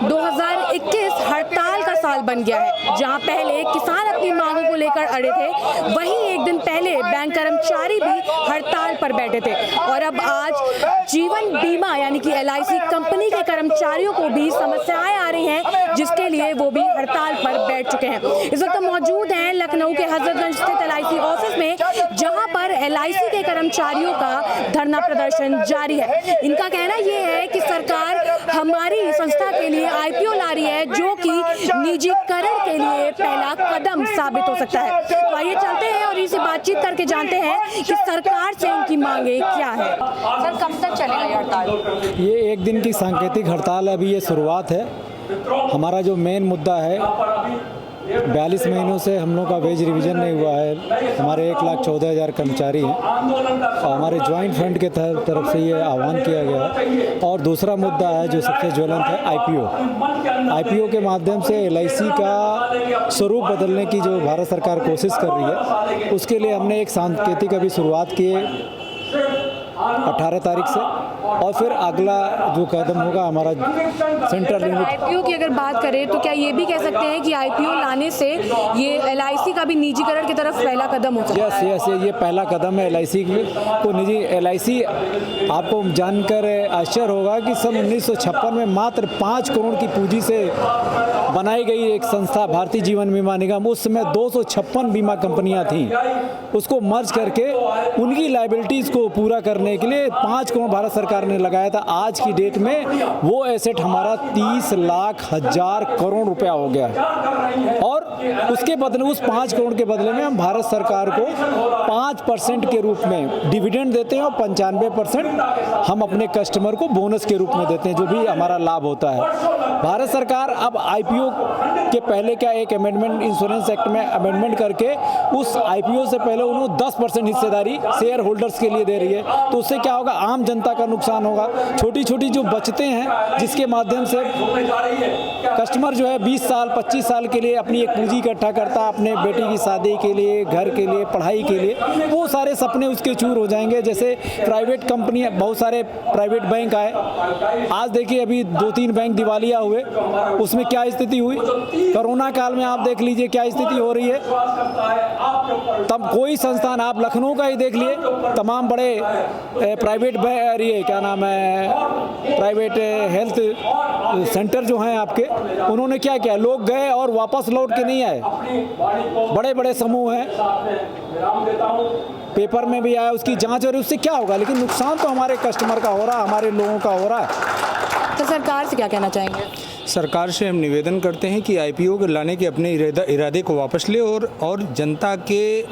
2021 हड़ताल का साल बन गया है। जहां पहले किसान अपनी मांगों को लेकर अड़े थे, वहीं एक दिन पहले बैंक कर्मचारी भी हड़ताल पर बैठे थे और अब आज जीवन बीमा यानी कि LIC कंपनी के कर्मचारियों को भी समस्याएं आ रही हैं, जिसके लिए वो भी हड़ताल पर बैठ चुके हैं। इस वक्त मौजूद हैं लखनऊ के हजरतगंज स्थित LIC ऑफिस में, जहां पर LIC के कर्मचारियों का धरना प्रदर्शन जारी है। इनका कहना यह है कि सरकार हमारी संस्था के लिए IPO ला रही है, जो कि निजीकरण के लिए पहला कदम साबित हो सकता है। तो आइए चलते हैं और इनसे बातचीत करके जानते हैं कि सरकार से इनकी मांगे क्या है। सर, कब तक चलेगा ये हड़ताल? ये एक दिन की सांकेतिक हड़ताल है, अभी ये शुरुआत है। हमारा जो मेन मुद्दा है, 42 महीनों से हम लोग का वेज रिवीजन नहीं हुआ है। हमारे 1,14,000 कर्मचारी हैं और हमारे ज्वाइंट फ्रंट के तरफ से ये आह्वान किया गया है। और दूसरा मुद्दा है जो सबसे ज्वलंत है, IPO के माध्यम से LIC का स्वरूप बदलने की जो भारत सरकार कोशिश कर रही है, उसके लिए हमने एक सांकेतिक अभी शुरुआत की है 18 तारीख से, और फिर अगला जो कदम होगा हमारा सेंट्रल यूनिट। IPO की अगर बात करें तो क्या ये भी कह सकते हैं कि IPO लाने से ये LIC का भी निजीकरण की तरफ पहला कदम हो सकता है? यस, ये पहला कदम है LIC को निजी। LIC आपको जानकर आश्चर्य होगा कि सन 1956 में मात्र 5 करोड़ की पूंजी से बनाई गई एक संस्था भारतीय जीवन बीमा निगम, उस समय 256 बीमा कंपनियां थीं। उसको मर्ज करके उनकी लायबिलिटीज़ को पूरा करने के लिए 5 करोड़ भारत सरकार ने लगाया था। आज की डेट में वो एसेट हमारा 30 लाख हजार करोड़ रुपया हो गया है, और उसके बदले उस 5 करोड़ के बदले में हम भारत सरकार को 5% के रूप में डिविडेंड देते हैं और 95% हम अपने कस्टमर को बोनस के रूप में देते हैं, जो भी हमारा लाभ होता है। भारत सरकार अब IPO के पहले क्या एक अमेंडमेंट इंश्योरेंस एक्ट में अमेंडमेंट करके उस IPO से पहले उन्होंने 10% हिस्सेदारी शेयर होल्डर्स के लिए दे रही है। तो उससे क्या होगा, आम जनता का नुकसान होगा। छोटी छोटी जो बचतें हैं, जिसके माध्यम से कस्टमर जो है 20 साल 25 साल के लिए अपनी एक पूंजी इकट्ठा करता है अपने बेटी की शादी के लिए, घर के लिए, पढ़ाई के लिए, वो सारे सपने उसके चूर हो जाएंगे। जैसे प्राइवेट कंपनियां, बहुत सारे प्राइवेट बैंक आए, आज देखिए अभी 2-3 बैंक दिवालिया हुए, उसमें क्या स्थिति हुई। कोरोना काल में आप देख लीजिए क्या स्थिति हो रही है। तब कोई संस्थान, आप लखनऊ का ही देख लिए, तमाम बड़े प्राइवेट ये क्या नाम है, प्राइवेट हेल्थ सेंटर जो हैं आपके, उन्होंने क्या किया, लोग गए और वापस लौट के नहीं आए। बड़े बड़े समूह हैं, पेपर में भी आया, उसकी जांच हो रही, उससे क्या होगा, लेकिन नुकसान तो हमारे कस्टमर का हो रहा है, हमारे लोगों का हो रहा है। तो सरकार से क्या कहना चाहेंगे? सरकार से हम निवेदन करते हैं कि IPO को लाने के अपने इरादे को वापस ले और जनता के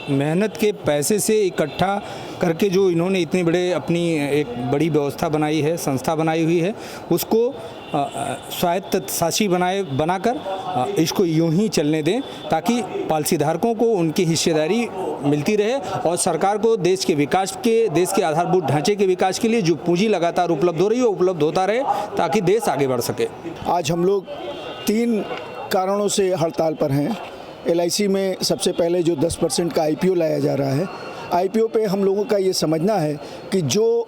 मेहनत के पैसे से इकट्ठा करके जो इन्होंने इतनी बड़े अपनी एक बड़ी व्यवस्था बनाई है, संस्था बनाई हुई है, उसको स्वायत्त शासी बनाकर इसको यूं ही चलने दें, ताकि पॉलिसी धारकों को उनकी हिस्सेदारी मिलती रहे और सरकार को देश के आधारभूत ढांचे के विकास के लिए जो पूंजी लगातार उपलब्ध हो रही है वो उपलब्ध होता रहे, ताकि देश आगे बढ़ सके। आज हम लोग 3 कारणों से हड़ताल पर हैं। LIC में सबसे पहले जो 10% का IPO लाया जा रहा है, IPO पे हम लोगों का ये समझना है कि जो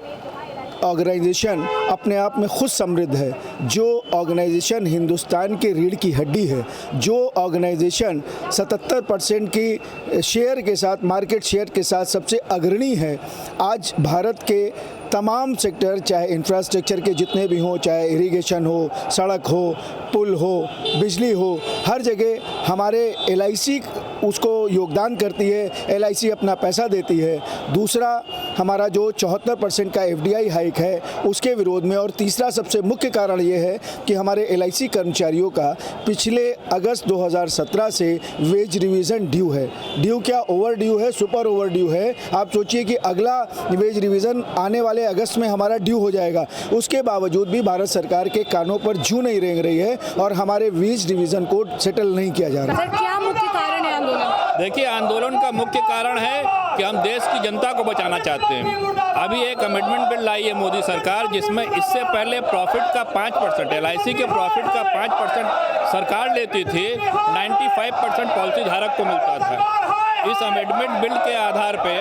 ऑर्गेनाइजेशन अपने आप में खुद समृद्ध है, जो ऑर्गेनाइजेशन हिंदुस्तान की रीढ़ की हड्डी है, जो ऑर्गेनाइजेशन 77% की शेयर के साथ, मार्केट शेयर के साथ सबसे अग्रणी है, आज भारत के तमाम सेक्टर, चाहे इंफ्रास्ट्रक्चर के जितने भी हों, चाहे इरिगेशन हो, सड़क हो, पुल हो, बिजली हो, हर जगह हमारे LIC उसको योगदान करती है, LIC अपना पैसा देती है। दूसरा, हमारा जो 74% का FDI हाइक है उसके विरोध में। और तीसरा सबसे मुख्य कारण ये है कि हमारे LIC कर्मचारियों का पिछले अगस्त 2017 से वेज रिवीजन ड्यू है। ड्यू क्या, ओवर ड्यू है, सुपर ओवर ड्यू है। आप सोचिए कि अगला वेज रिवीजन आने वाले अगस्त में हमारा ड्यू हो जाएगा। उसके बावजूद भी भारत सरकार के कानों पर जूं नहीं रेंग रही है और हमारे वेज रिवीजन को सेटल नहीं किया जा रहा है। क्या मुख्य कारण है आंदोलन? देखिए, आंदोलन का मुख्य कारण है कि हम देश की जनता को बचाना चाहते हैं। अभी एक अमेंडमेंट बिल लाई है मोदी सरकार, जिसमें इससे पहले प्रॉफिट का 5%, LIC के प्रॉफिट का 5% सरकार लेती थी, 95% पॉलिसी धारक को मिलता था। इस अमेंडमेंट बिल के आधार पे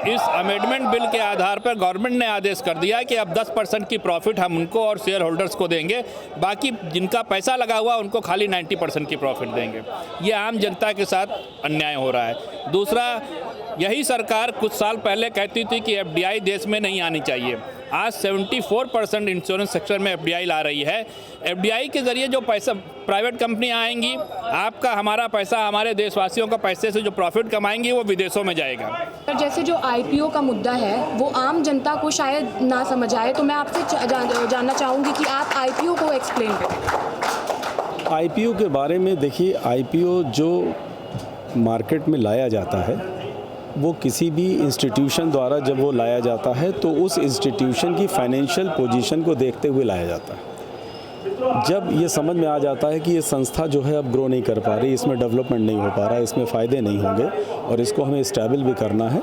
इस अमेंडमेंट बिल के आधार पर गवर्नमेंट ने आदेश कर दिया कि अब 10% की प्रॉफिट हम उनको और शेयर होल्डर्स को देंगे, बाकी जिनका पैसा लगा हुआ उनको खाली 90% की प्रॉफिट देंगे। ये आम जनता के साथ अन्याय हो रहा है। दूसरा, यही सरकार कुछ साल पहले कहती थी कि एफडीआई देश में नहीं आनी चाहिए। आज 74% इंश्योरेंस सेक्टर में एफडीआई ला रही है। एफडीआई के ज़रिए जो पैसा प्राइवेट कंपनियां आएंगी, आपका हमारा पैसा, हमारे देशवासियों का पैसे से जो प्रॉफिट कमाएंगी वो विदेशों में जाएगा। पर जैसे जो आईपीओ का मुद्दा है वो आम जनता को शायद ना समझ आए, तो मैं आपसे जानना चाहूँगी कि आप आईपीओ को एक्सप्लेन करें। आईपीओ के बारे में देखिए, आईपीओ जो मार्केट में लाया जाता है वो किसी भी इंस्टीट्यूशन द्वारा जब वो लाया जाता है तो उस इंस्टीट्यूशन की फाइनेंशियल पोजीशन को देखते हुए लाया जाता है। जब ये समझ में आ जाता है कि ये संस्था जो है अब ग्रो नहीं कर पा रही, इसमें डेवलपमेंट नहीं हो पा रहा, इसमें फ़ायदे नहीं होंगे और इसको हमें स्टेबल भी करना है,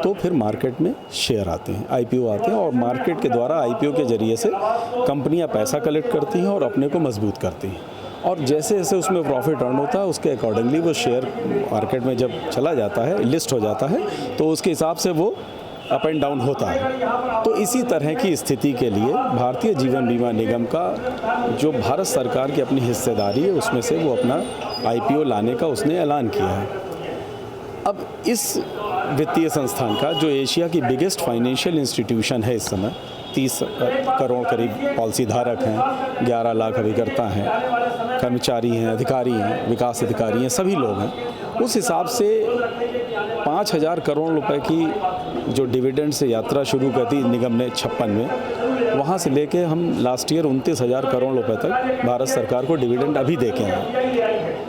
तो फिर मार्केट में शेयर आते हैं, आईपीओ आते हैं और मार्केट के द्वारा आईपीओ के ज़रिए से कंपनियाँ पैसा कलेक्ट करती हैं और अपने को मजबूत करती हैं। और जैसे जैसे उसमें प्रॉफिट अर्न होता है उसके अकॉर्डिंगली वो शेयर मार्केट में जब चला जाता है, लिस्ट हो जाता है, तो उसके हिसाब से वो अप एंड डाउन होता है। तो इसी तरह की स्थिति के लिए भारतीय जीवन बीमा निगम का जो भारत सरकार की अपनी हिस्सेदारी है उसमें से वो अपना आईपीओ लाने का उसने ऐलान किया है। अब इस वित्तीय संस्थान का जो एशिया की बिगेस्ट फाइनेंशियल इंस्टीट्यूशन है, इस समय 30 करोड़ करीब पॉलिसी धारक हैं, 11 लाख अभिकर्ता हैं, कर्मचारी हैं, अधिकारी हैं, विकास अधिकारी हैं, सभी लोग हैं। उस हिसाब से 5,000 करोड़ रुपए की जो डिविडेंड से यात्रा शुरू कर दी निगम ने 56 में, वहाँ से लेके हम लास्ट ईयर 29,000 करोड़ रुपए तक भारत सरकार को डिविडेंड अभी दे के आए।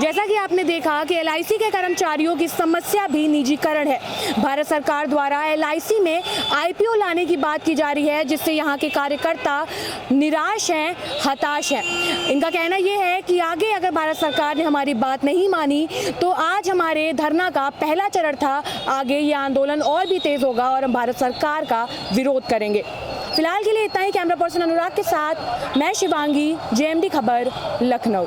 जैसा कि आपने देखा कि एलआईसी के कर्मचारियों की समस्या भी निजीकरण है। भारत सरकार द्वारा एलआईसी में आईपीओ लाने की बात की जा रही है, जिससे यहाँ के कार्यकर्ता निराश हैं, हताश हैं। इनका कहना ये है कि आगे अगर भारत सरकार ने हमारी बात नहीं मानी तो आज हमारे धरना का पहला चरण था, आगे ये आंदोलन और भी तेज़ होगा और हम भारत सरकार का विरोध करेंगे। फिलहाल के लिए इतना ही। कैमरा पर्सन अनुराग के साथ मैं शिवांगी, जेएमडी खबर, लखनऊ।